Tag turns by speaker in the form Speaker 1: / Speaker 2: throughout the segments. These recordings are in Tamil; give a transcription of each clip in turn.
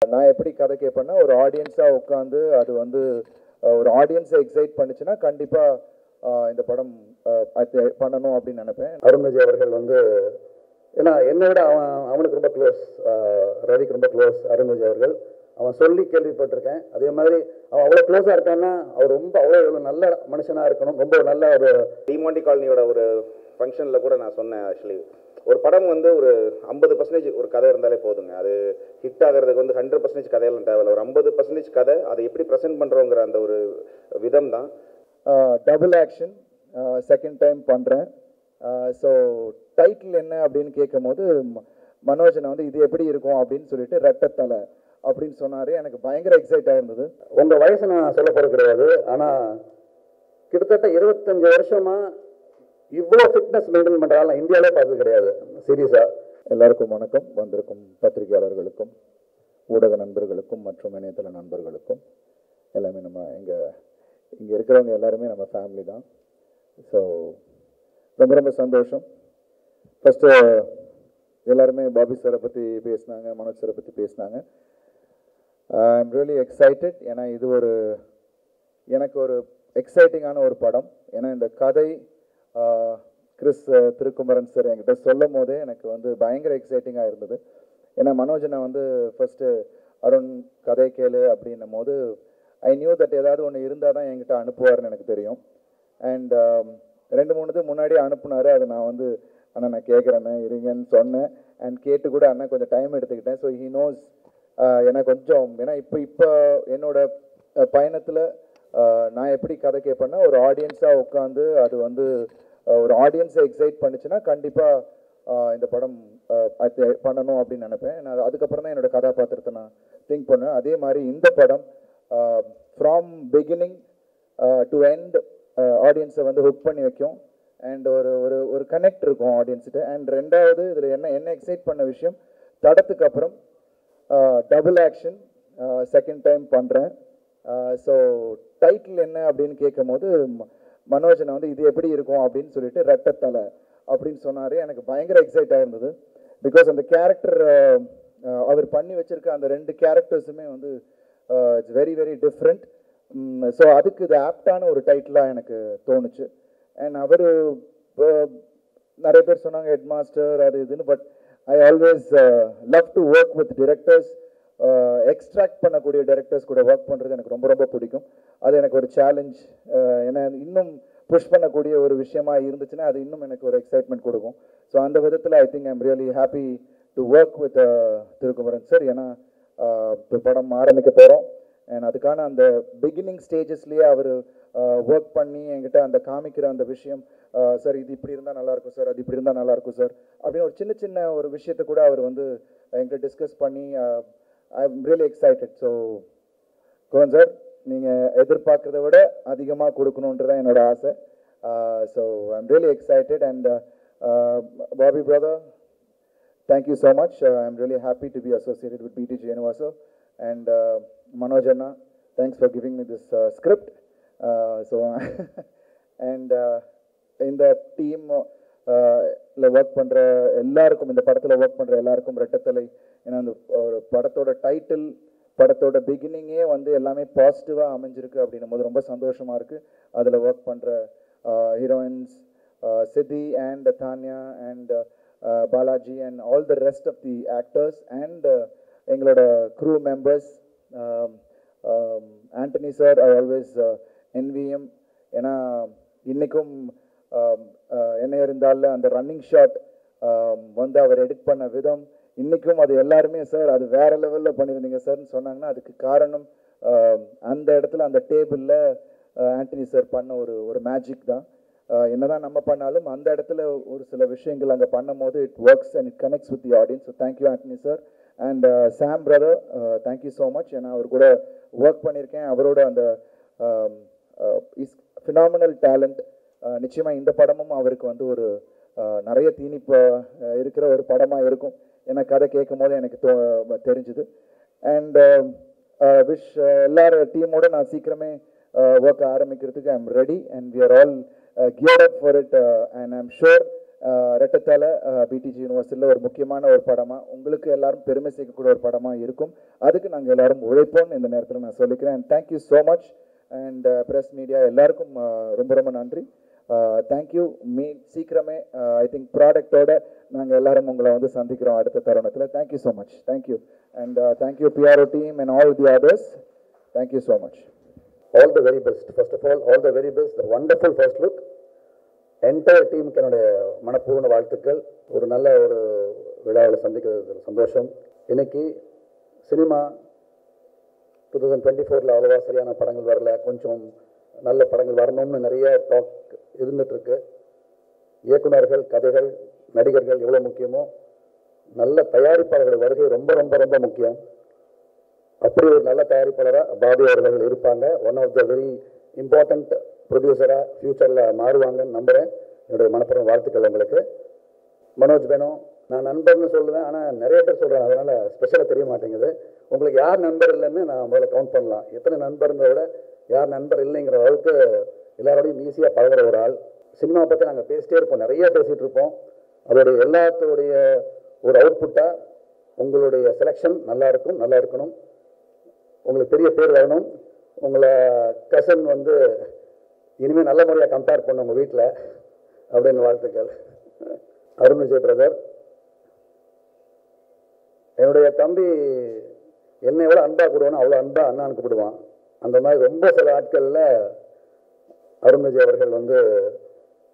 Speaker 1: நான் எப்படி கதை கேட்பேன்னா ஒரு ஆடியன்ஸாக உட்காந்து அது வந்து ஒரு ஆடியன்ஸை எக்ஸைட் பண்ணுச்சுன்னா கண்டிப்பாக இந்த படம் அது பண்ணணும் அப்படின்னு நினைப்பேன்.
Speaker 2: அருண் விஜய் அவர்கள் வந்து ஏன்னா என்னை விட அவனுக்கு ரொம்ப க்ளோஸ், ரவிக்கு ரொம்ப க்ளோஸ் அருண் விஜய் அவர்கள். அவன் சொல்லி கேள்விப்பட்டிருக்கேன். அதே மாதிரி அவன் அவ்வளோ க்ளோஸாக இருக்கான்னா அவர் ரொம்ப அவ்வளோ நல்ல மனுஷனாக இருக்கணும். ரொம்ப நல்ல ஒரு
Speaker 3: டிமாண்டி காலனியோட ஒரு ஃபங்க்ஷனில் கூட நான் சொன்னேன். ஆக்சுவலி ஒரு படம் வந்து ஒரு 50% ஒரு கதை இருந்தாலே போதுங்க. அது ஹிட் ஆகிறதுக்கு வந்து 100% கதையெல்லாம் தேவையில்லை. ஒரு 50% கதை அதை எப்படி ப்ரெசென்ட் பண்ணுறோங்கிற அந்த ஒரு விதம் தான்.
Speaker 1: டபுள் ஆக்ஷன் செகண்ட் டைம் பண்ணுறேன். ஸோ டைட்டில் என்ன அப்படின்னு கேட்கும் போது மனோஜனை வந்து இது எப்படி இருக்கும் அப்படின்னு சொல்லிட்டு ரெட்டத்தலை அப்படின்னு சொன்னார். எனக்கு பயங்கர எக்ஸைட்டாக இருந்தது.
Speaker 2: உங்கள் வயசை நான் சொல்ல போகிறது கிடையாது, ஆனால் கிட்டத்தட்ட 25 வருஷமாக இவ்வளோ ஃபிட்னஸ் மெயின்டைன் பண்ணுறாங்க இந்தியாவிலே பார்த்தது கிடையாது. சீரியஸாக
Speaker 1: எல்லாருக்கும் வணக்கம். வந்திருக்கும் பத்திரிகையாளர்களுக்கும் ஊடக நண்பர்களுக்கும் மற்றும் இணையதள நண்பர்களுக்கும் எல்லாமே நம்ம இங்கே இருக்கிறவங்க எல்லாருமே நம்ம ஃபேமிலி தான். ஸோ ரொம்ப ரொம்ப சந்தோஷம். ஃபஸ்ட்டு எல்லாருமே பாபி சாரை பற்றி பேசினாங்க, மனோஜ் சாரை பற்றி பேசினாங்க. I am really excited. ஏன்னா இது எனக்கு ஒரு எக்ஸைட்டிங்கான ஒரு படம். ஏன்னா இந்த கதை கிறிஸ் திருக்குமரன் சார் என்கிட்ட சொல்லும் போதே எனக்கு வந்து பயங்கர எக்ஸைட்டிங்காக இருந்தது. ஏன்னா மனோஜனை வந்து ஃபஸ்ட்டு அருண் கதை கேளு அப்படின்னும் போது ஐ நியூ தட் ஏதாவது ஒன்று இருந்தால் தான் என்கிட்ட அனுப்புவார்னு எனக்கு தெரியும். அண்ட் 2-3 இது முன்னாடியே அனுப்புனார். அது நான் வந்து அண்ணா நான் கேட்குறேண்ணே இருங்கன்னு சொன்னேன். அண்ட் கேட்டு கூட அண்ணா கொஞ்சம் டைம் எடுத்துக்கிட்டேன். ஸோ ஹீ நோஸ் எனக்கு கொஞ்சம் ஏன்னா இப்போ என்னோட பயணத்தில் நான் எப்படி கதை கேட்பேன்னா ஒரு ஆடியன்ஸாக உட்காந்து அது வந்து ஒரு ஆடியன்ஸை எக்ஸைட் பண்ணுச்சுன்னா கண்டிப்பாக இந்த படம் அது பண்ணணும் அப்படின்னு நினைப்பேன். நான் அதுக்கப்புறம் தான் என்னோடய கதாபாத்திரத்தை நான் திங்க் பண்ணுவேன். அதே மாதிரி இந்த படம் ஃப்ரம் பிகினிங் டு எண்ட் ஆடியன்ஸை வந்து ஹுக் பண்ணி வைக்கும். அண்ட் ஒரு கனெக்ட் இருக்கும் ஆடியன்ஸ்கிட்ட. அண்ட் ரெண்டாவது இதில் என்ன எக்ஸைட் பண்ண விஷயம், தடத்துக்கு அப்புறம் டபுள் ஆக்ஷன் செகண்ட் டைம் பண்ணுறேன். ஸோ டைட்டில் என்ன அப்படின்னு கேட்கும் போது மனோஜனை வந்து இது எப்படி இருக்கும் அப்படின்னு சொல்லிட்டு ரெட்டத்தலை அப்படின்னு சொன்னார். எனக்கு பயங்கர எக்ஸைட்டாக இருந்தது. பிகாஸ் அந்த கேரக்டர் அவர் பண்ணி வச்சுருக்க அந்த 2 கேரக்டர்ஸுமே வந்து it's very very different. So அதுக்கு இது ஆப்டான ஒரு டைட்டிலாக எனக்கு தோணுச்சு. அண்ட் அவர் நிறைய பேர் சொன்னாங்க ஹெட் மாஸ்டர் அது இதுன்னு. But I always love to work with directors. Extract பண்ணக்கூடிய டைரக்டர்ஸ் கூட ஒர்க் பண்ணுறது எனக்கு ரொம்ப ரொம்ப பிடிக்கும். அது எனக்கு ஒரு சேலஞ்ச். ஏன்னா இன்னும் புஷ் பண்ணக்கூடிய ஒரு விஷயமா இருந்துச்சுன்னா அது இன்னும் எனக்கு ஒரு எக்ஸைட்மெண்ட் கொடுக்கும். ஸோ அந்த விதத்தில் I think I'm really happy to work with Thirukumaran sir. ஏன்னா இப்போ படம் ஆரம்பிக்க போகிறோம். அண்ட் அதுக்கான அந்த பிகினிங் ஸ்டேஜஸ்லேயே அவர் ஒர்க் பண்ணி என்கிட்ட அந்த காமிக்கிற அந்த விஷயம், சார் இது இப்படி இருந்தால் நல்லாயிருக்கும் சார், அது இப்படி இருந்தால் நல்லாயிருக்கும் சார் அப்படின்னு ஒரு சின்ன ஒரு விஷயத்தை கூட அவர் வந்து என்கிட்ட டிஸ்கஸ் பண்ணி I am really excited. So Kumaran sir நீங்கள் எதிர்பார்க்குறத விட அதிகமாக கொடுக்கணுன்றதான் என்னோட ஆசை. So I am really excited. And Bobby brother, thank you so much. I'm really happy to be associated with BTG Universal. And Manoj Anna, thanks for giving me this script. And in the team work பண்ணுற எல்லாருக்கும், இந்த படத்தில் ஒர்க் பண்ணுற எல்லாருக்கும் ரெட்டத்தலை. ஏன்னா அந்த ஒரு படத்தோட டைட்டில், படத்தோட பிகினிங்கே வந்து எல்லாமே பாசிட்டிவாக அமைஞ்சிருக்கு அப்படின்னும் போது ரொம்ப சந்தோஷமாக இருக்குது. அதில் ஒர்க் பண்ணுற ஹீரோயின்ஸ் சித்தி and Tania and Balaji and all the rest of the actors and எங்களோட crew members. Anthony sir, I always envy him. ஏன்னா இன்றைக்கும் என்ன இருந்தாலும் அந்த ரன்னிங் ஷாட் வந்து அவர் எடிட் பண்ண விதம் இன்றைக்கும் அது எல்லாருமே சார் அது வேறு லெவலில் பண்ணியிருந்தீங்க சார்னு சொன்னாங்கன்னா அதுக்கு காரணம் அந்த இடத்துல அந்த டேபிளில் ஆண்டனி சார் பண்ண ஒரு மேஜிக் தான். என்னதான் நம்ம பண்ணாலும் அந்த இடத்துல ஒரு சில விஷயங்கள் அங்கே பண்ணும் போது it works and it connects with the audience. So thank you Antony sir. And Sam brother, thank you so much. ஏன்னா அவர் கூட ஒர்க் பண்ணியிருக்கேன். அவரோட அந்த இஸ் ஃபினாமினல் டேலண்ட். நிச்சயமாக இந்த படமும் அவருக்கு வந்து ஒரு நிறைய தீனிப்பு இருக்கிற ஒரு படமாக இருக்கும். ஏன்னா கதை கேட்கும் போது எனக்கு தெரிஞ்சுது. அண்ட் விஷ் எல்லாரும் டீமோடு நான் சீக்கிரமே ஒர்க் ஆரம்பிக்கிறதுக்கு I am ready. And we are all geared up for it, and I'm sure ரெட்டத்தால பிடிஜி யூனிவர்சிட்டியில் ஒரு முக்கியமான ஒரு படமாக உங்களுக்கு எல்லாரும் பெருமை சேர்க்கக்கூடிய ஒரு படமாக இருக்கும். அதுக்கு நாங்கள் எல்லாரும் உழைப்போம்னு இந்த நேரத்தில் நான் சொல்லிக்கிறேன். And thank you so much. And press media எல்லாருக்கும் ரொம்ப ரொம்ப நன்றி. தேங்க்யூ. சீக்கிரமே ஐ திங்க் ப்ராடக்டோட நாங்கள் எல்லாரும் உங்களை வந்து சந்திக்கிறோம் அடுத்த தருணத்தில். Thank you so much. Thank you. And thank you PRO team and all the others. Thank you so much.
Speaker 2: All the very best. First of all the very best. The wonderful first look. Entire டீமுக்கு என்னுடைய மனப்பூர்வ வாழ்த்துக்கள். ஒரு நல்ல ஒரு விழாவில் சந்திக்கிறது சந்தோஷம். இன்னைக்கு சினிமா 2024 அவ்வளோவா சரியான படங்கள் வரல, கொஞ்சம் நல்ல படங்கள் வரணும்னு நிறைய டாக் இருந்துகிட்ருக்கு. இயக்குநர்கள், கதைகள், நடிகர்கள் எவ்வளோ முக்கியமோ நல்ல தயாரிப்பாளர்கள் வருகை ரொம்ப ரொம்ப ரொம்ப முக்கியம். அப்படி ஒரு நல்ல தயாரிப்பாளராக பாபி அவர்கள் இருப்பாங்க. One of the very important ப்ரொடியூசராக ஃப்யூச்சரில் மாறுவாங்கன்னு நம்புகிறேன். என்னுடைய மனப்பூர்வ வாழ்த்துக்கள் உங்களுக்கு. மனோஜ் வேணும், நான் நண்பர்னு சொல்லுவேன், ஆனால் நிறைய பேர் சொல்கிறேன், அதனால் ஸ்பெஷலாக தெரிய மாட்டேங்குது. உங்களுக்கு யார் நண்பர் இல்லைன்னு நான் முதல்ல கவுண்ட் பண்ணலாம். எத்தனை நண்பர்ன்றத விட யார் நண்பர் இல்லைங்கிற அளவுக்கு எல்லாரோடையும் ஈஸியாக பழகிற ஒரு ஆள். சினிமா பற்றி நாங்கள் பேசிட்டே இருப்போம், நிறைய பேசிகிட்டு இருப்போம். அதோடைய எல்லாத்தோடைய ஒரு அவுட்புட்டாக உங்களுடைய செலெக்ஷன் நல்லா இருக்கும், நல்லா இருக்கணும், உங்களுக்கு பெரிய பேர் வரணும். உங்களை கசன் வந்து இனிமேல் நல்ல முறையாக கம்பேர் பண்ண உங்கள் வீட்டில் அப்படின்னு வாழ்த்துக்கள். அருண் விஜய் பிரதர், என்னுடைய தம்பி என்னை எவ்வளோ அன்பாக கூடுவானோ அவ்வளோ அன்பாக அண்ணான்னு கூப்பிடுவான். அந்த மாதிரி ரொம்ப சில ஆட்களில் அருண் விஜய் அவர்கள் வந்து,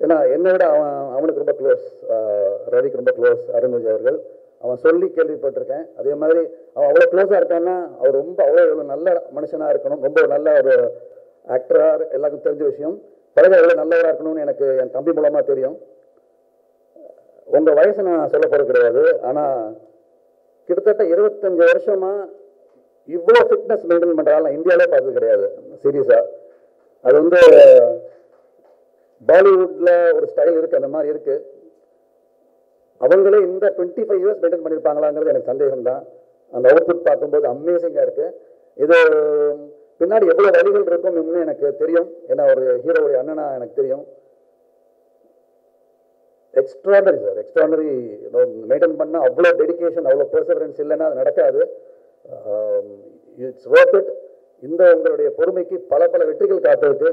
Speaker 2: ஏன்னா என்னை விட அவனுக்கு ரொம்ப க்ளோஸ், ரவிக்கு ரொம்ப க்ளோஸ் அருண் விஜய் அவர்கள். அவன் சொல்லி கேள்விப்பட்டிருக்கேன். அதே மாதிரி அவன் அவ்வளோ க்ளோஸாக இருக்கான்னா அவர் ரொம்ப எவ்வளோ நல்ல மனுஷனாக இருக்கணும், ரொம்ப நல்ல ஒரு ஆக்டராக, எல்லாருக்கும் தெரிஞ்ச விஷயம். பழக எவ்வளோ நல்லவராக இருக்கணும்னு எனக்கு என் தம்பி மூலமாக தெரியும். உங்கள் வயசை நான் சொல்ல போகிறது கிடையாது, ஆனால் கிட்டத்தட்ட 25 வருஷமாக இவ்வளோ ஃபிட்னஸ் மெயின்டைன் பண்ணுறாங்க இந்தியாவிலே பார்த்தது கிடையாது சீரியஸாக. அது வந்து பாலிவுட்டில் ஒரு ஸ்டைல் இருக்குது, அந்த மாதிரி இருக்குது. அவங்களே இந்த 25 இயர்ஸ் மெயின்டைன் பண்ணியிருப்பாங்களாங்கிறது எனக்கு சந்தேகம் தான். அந்த அவுட்புட் பார்க்கும்போது அமேசிங்காக இருக்குது. இது பின்னாடி எவ்வளோ வழிகள் இருக்கும் இன்னும் எனக்கு தெரியும். ஏன்னா ஒரு ஹீரோவுடைய அண்ணனா எனக்கு தெரியும். Extraordinary sir, extraordinary. மெயின்டைன் பண்ணால் அவ்வளோ டெடிக்கேஷன், அவ்வளோ பெர்சவரன்ஸ் இல்லைன்னா அது நடக்காது. It's worth it. இந்த உங்களுடைய பொறுமைக்கு பல பல வெற்றிகள் காத்திருக்கு.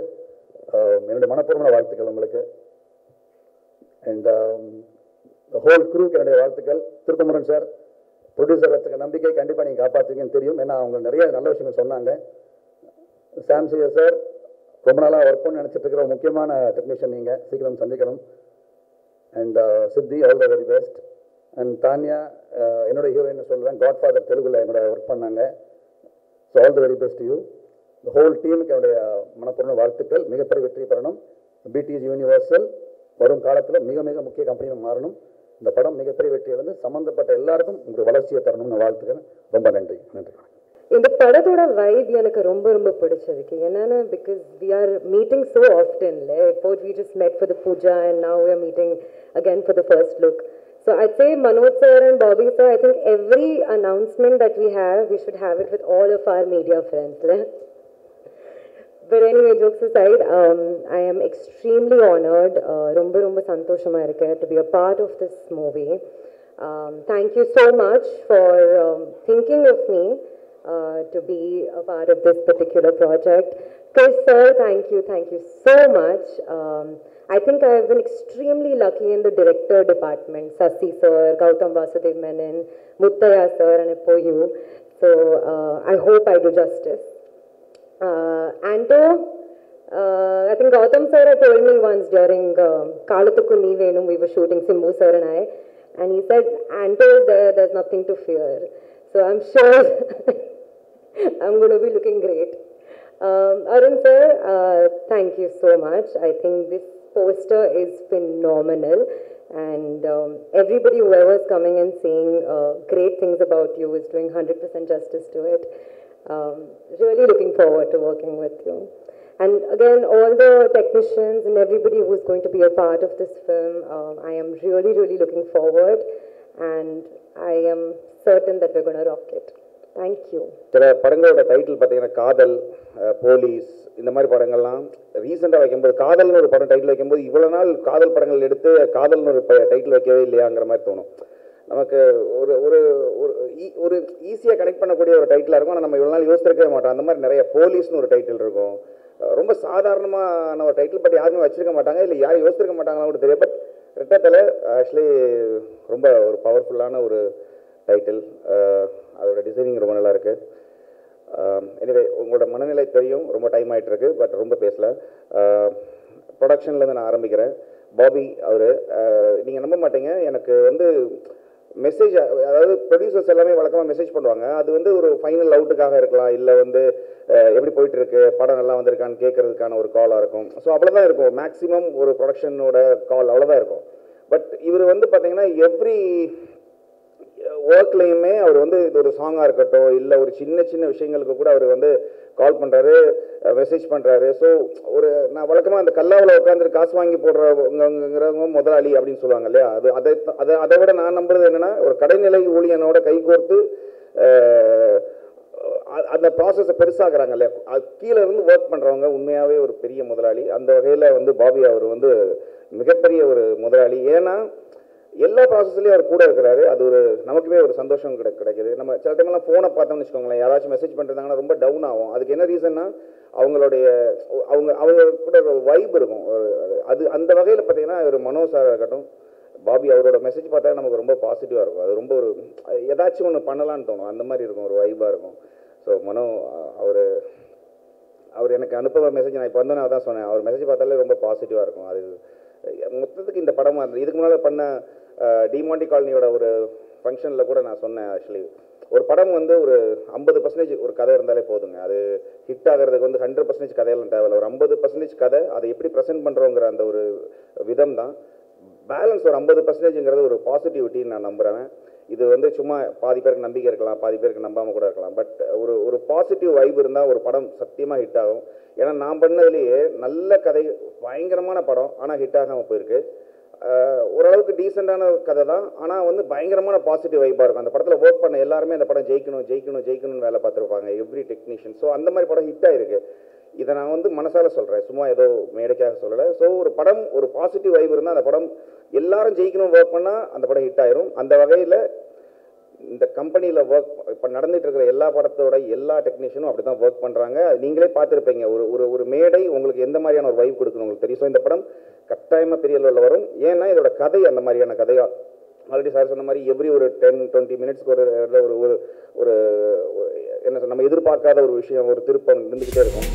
Speaker 2: என்னுடைய மனப்பூர்வமான வாழ்த்துக்கள் உங்களுக்கு. அண்ட் ஹோல் க்ரூக்கு என்னுடைய வாழ்த்துக்கள். திருக்குமரன் சார், ப்ரொடியூசர் வச்சுக்க நம்பிக்கை கண்டிப்பாக நீங்கள் காப்பாற்றுவீங்கன்னு தெரியும். ஏன்னா அவங்க நிறைய நல்ல விஷயங்கள் சொன்னாங்க. சாம்சியா சார், ரொம்ப நாளாக ஒர்க் பண்ணி நினச்சிட்டு இருக்கிற முக்கியமான டெக்னீஷியன் நீங்கள், சீக்கிரம் சந்திக்கணும். அண்ட் சித்தி, all the very best. And Tania, என்னோட ஹீரோயின் சொல்லுவேன், காட்ஃபாதர் தெலுங்குல என்னோட ஒர்க் பண்ணாங்க. So all the very best you. இந்த ஹோல் டீமுக்கு என்னுடைய மனப்பூர்வ வாழ்த்துக்கள். மிகப்பெரிய வெற்றி பெறணும். பிடிஜி யூனிவர்சல் வரும் காலத்தில் மிக மிக முக்கிய கம்பெனியாக மாறணும். இந்த படம் மிகப்பெரிய வெற்றி வந்து சம்மந்தப்பட்ட எல்லாருக்கும் உங்களுக்கு வளர்ச்சியை தரணும்னு வாழ்த்துக்கிறேன். ரொம்ப நன்றி. நன்றி.
Speaker 4: இந்த படத்தோட வைப் எனக்கு ரொம்ப ரொம்ப பிடிச்சிருக்கு. என்னன்னா, because we are meeting so ஆஃப்டன்ல. இப்போ we just met for the puja and now we are meeting again for the first look. So I'd say Manoj sir and Bobby sir, I think every announcement that we have, we should have it with all of our media friends. Right? But anyway, jokes aside, I am extremely honored, romba romba santoshama irukku to be a part of this movie. Thank you so much for thinking of me to be a part of this particular project. Chris sir, thank you so much. I think I have been extremely lucky in the director department. Sasi sir, Gautam Vasudev Menon, Muttaya sir, and Ippo you. So I hope I do justice. Anto, I think Gautam sir had told me once during Kalathukku Nee Venum, we were shooting, Simbu sir and I, and he said, Anto is there, there's nothing to fear. So I'm sure I'm going to be looking great. Arun sir, thank you so much. I think this poster is phenomenal, and everybody, whoever's coming and saying great things about you, is doing 100% justice to it. Really looking forward to working with you. And again, all the technicians and everybody who's going to be a part of this film, I am really, really looking forward, and I am certain that we're going to rock it. Thank you.
Speaker 3: சில படங்களோட டைட்டில் பார்த்தீங்கன்னா காதல், போலீஸ், இந்த மாதிரி படங்கள்லாம் ரீசெண்டாக வைக்கும்போது காதல்னு ஒரு படம் டைட்டில் வைக்கும்போது இவ்வளோ நாள் காதல் படங்கள் எடுத்து காதல்னு ஒரு டைட்டில் வைக்கவே இல்லையாங்கிற மாதிரி தோணும். நமக்கு ஒரு ஒரு ஒரு ஈஸியாக கனெக்ட் பண்ணக்கூடிய ஒரு டைட்டிலாக இருக்கும். ஆனால் நம்ம இவ்வளோ நாள் யோசிச்சிருக்கவே மாட்டோம். அந்த மாதிரி நிறைய போலீஸ்னு ஒரு டைட்டில் இருக்கும். ரொம்ப சாதாரணமான ஒரு டைட்டில் பட் யாருமே வச்சிருக்க மாட்டாங்க, இல்லை யாரும் யோசிச்சிருக்க மாட்டாங்கன்னு கூட தெரியும். பட் ரெட்டத்தலை ஆக்சுவலி ரொம்ப ஒரு பவர்ஃபுல்லான ஒரு டைட்டில். அதோட டிசைனிங் ரொம்ப நல்லா இருக்குது. எனிவே உங்களோட மனநிலை தெரியும், ரொம்ப டைம் ஆகிட்டு இருக்கு, பட் ரொம்ப பேசல. ப்ரொடக்ஷன்லேருந்து நான் ஆரம்பிக்கிறேன். பாபி அவர், நீங்கள் நம்ப மாட்டீங்க, எனக்கு வந்து மெசேஜ், அதாவது ப்ரொடியூசர்ஸ் எல்லாமே வழக்கமாக மெசேஜ் பண்ணுவாங்க. அது வந்து ஒரு ஃபைனல் அவுட்டுக்காக இருக்கலாம், இல்லை வந்து எப்படி போயிட்டு இருக்கு, படம் நல்லா வந்திருக்கான்னு கேட்கறதுக்கான ஒரு காலாக இருக்கும். ஸோ அவ்வளோதான் இருக்கும் மேக்ஸிமம் ஒரு ப்ரொடக்ஷனோட கால், அவ்வளோதான் இருக்கும். பட் இவர் வந்து பார்த்தீங்கன்னா எவ்ரி ஒர்க்லையுமே அவர் வந்து இது ஒரு சாங்காக இருக்கட்டும், இல்லை ஒரு சின்ன சின்ன விஷயங்களுக்கு கூட அவர் வந்து கால் பண்ணுறாரு, மெசேஜ் பண்ணுறாரு. ஸோ ஒரு நான் வழக்கமாக அந்த கல்லாவில் உட்காந்துட்டு காசு வாங்கி போடுறவங்கிறவங்க முதலாளி அப்படின்னு சொல்லுவாங்க இல்லையா, அதை விட நான் நம்புறது என்னென்னா ஒரு கடைநிலை ஊழியனோட கைகோர்த்து அந்த ப்ராசஸை பெருசாகிறாங்க இல்லையா, கீழே இருந்து ஒர்க் பண்ணுறவங்க உண்மையாகவே ஒரு பெரிய முதலாளி. அந்த வகையில் வந்து பாபி அவர் வந்து மிகப்பெரிய ஒரு முதலாளி. ஏன்னா எல்லா ப்ராசஸ்லையும் அவர் கூட இருக்கிறாரு. அது ஒரு நமக்குமே ஒரு சந்தோஷம் கிடைக்குது. நம்ம சில டைம்லாம் ஃபோனை பார்த்தோம்னு வச்சுக்கோங்களேன், யாராச்சும் மெசேஜ் பண்ணிருந்தாங்கன்னா ரொம்ப டவுன் ஆகும். அதுக்கு என்ன ரீசன்னா அவங்க கூட ஒரு வைப் இருக்கும். அது அந்த வகையில் பார்த்தீங்கன்னா ஒரு மனோ சார் இருக்கட்டும், பாபி அவரோட மெசேஜ் பார்த்தா நமக்கு ரொம்ப பாசிட்டிவாக இருக்கும். அது ரொம்ப ஒரு ஏதாச்சும் ஒன்று பண்ணலான்னு தோணும், அந்த மாதிரி இருக்கும், ஒரு வைப்பாக இருக்கும். ஸோ மனோ அவர் எனக்கு அனுப்புகிற மெசேஜ் நான் இப்போ வந்து நான் தான் சொன்னேன், அவர் மெசேஜ் பார்த்தாலே ரொம்ப பாசிட்டிவாக இருக்கும். அது மொத்தத்துக்கு இந்த படம் இதுக்கு முன்னால் பண்ண டிமாண்டி காலனியோட ஒரு ஃபங்க்ஷனில் கூட நான் சொன்னேன். ஆக்சுவலி ஒரு படம் வந்து ஒரு 50% ஒரு கதை இருந்தாலே போதுங்க, அது ஹிட் ஆகிறதுக்கு வந்து 100% கதையெல்லாம் தேவையில்லை. ஒரு 50% கதை, அதை எப்படி ப்ரெசென்ட் பண்ணுறோங்கிற அந்த ஒரு விதம் தான். பேலன்ஸ் ஒரு 50%ங்கிறது ஒரு பாசிட்டிவிட்டின்னு நான் நம்புகிறேன். இது வந்து சும்மா பாதி பேருக்கு நம்பிக்கை இருக்கலாம், பாதி பேருக்கு நம்பாமல் கூட இருக்கலாம். பட் ஒரு பாசிட்டிவ் வைப் இருந்தால் ஒரு படம் சத்தியமாக ஹிட் ஆகும். ஏன்னா நான் பண்ணதுலேயே நல்ல கதை, பயங்கரமான படம், ஆனால் ஹிட் ஆகாமல் போயிருக்கு. ஓரளவுக்கு டீசெண்டான கதை தான், ஆனால் வந்து பயங்கரமான பாசிட்டிவ் வைப்பாக இருக்கும். அந்த படத்தில் ஒர்க் பண்ண எல்லாருமே அந்த படம் ஜெயிக்கணும்னு வேலை பார்த்துருப்பாங்க, எவ்ரி டெக்னீஷியன். ஸோ அந்த மாதிரி படம் ஹிட் ஆகிருக்கு. இதை நான் வந்து மனசால சொல்கிறேன், சும்மா ஏதோ மேடைக்காக சொல்லலை. ஸோ ஒரு படம் ஒரு பாசிட்டிவ் வைப் இருந்தால் அந்த படம் எல்லாரும் ஜெயிக்கணும்னு ஒர்க் பண்ணால் அந்த படம் ஹிட் ஆயிரும். அந்த வகையில் இந்த கம்பெனியில் ஒர்க் இப்போ நடந்துகிட்டு இருக்கிற எல்லா படத்தோட எல்லா டெக்னீஷியனும் அப்படி தான் ஒர்க் பண்ணுறாங்க. நீங்களே பார்த்துருப்பீங்க, ஒரு மேடை உங்களுக்கு எந்த மாதிரியான ஒரு வைப் கொடுக்கணும் உங்களுக்கு தெரியும். ஸோ இந்த படம் கட்டாயமாக பெரிய லெவலில் வரும். ஏன்னா இதோட கதை அந்த மாதிரியான கதையாக, ஆல்ரெடி சார் சொன்ன மாதிரி எவ்ரி ஒரு 10-20 மினிட்ஸ்க்கு ஒரு என்ன நம்ம எதிர்பார்க்காத ஒரு விஷயம், ஒரு திருப்பம் இருந்துக்கிட்டே இருக்கும்.